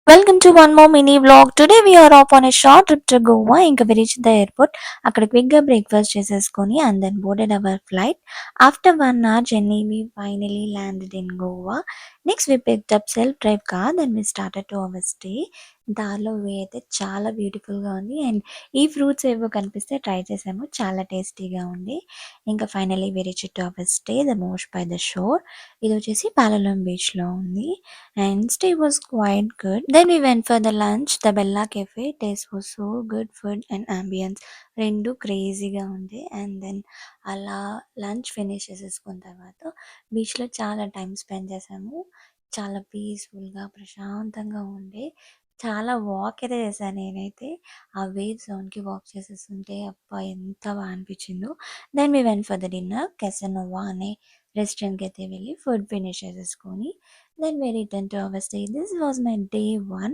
Welcome to one more mini vlog. Today we are off on a short trip to Goa. ఇంకా we reached the airport. అక్కడ quick గా breakfast చేసేసుకొని and then boarded our flight. After 1 hour journey, we finally landed in Goa. Next we picked up self-drive car. Then we started to our stay. దారిలో వే అయితే చాలా బ్యూటిఫుల్గా ఉంది and ఈ fruits ఏవో కనిపిస్తే ట్రై చేసాము, చాలా టేస్టీగా ఉంది. ఇంకా finally we reached to our stay, the most by the shore. ఇది వచ్చేసి పాలలం బీచ్లో ఉంది and stay was quite good. Then we went for the lunch. The Bella Cafe taste was so good, food and ambience రెండు క్రేజీగా ఉంది. And then అలా lunch finish చేసేసుకున్న తర్వాత బీచ్లో చాలా టైం స్పెండ్ చేసాము. చాలా పీస్ఫుల్గా ప్రశాంతంగా ఉండే చాలా వాక్ అయితే చేశాను నేనైతే. ఆ వేవ్ జోన్కి వాక్ చేసేస్తుంటే అబ్బా ఎంత బాగా అనిపించిందో. Then we went for the dinner. Casanova అనే రెస్టారెంట్కి అయితే వెళ్ళి ఫుడ్ ఫినిష్ చేసేసుకొని then we returned to our stay. This was my day one.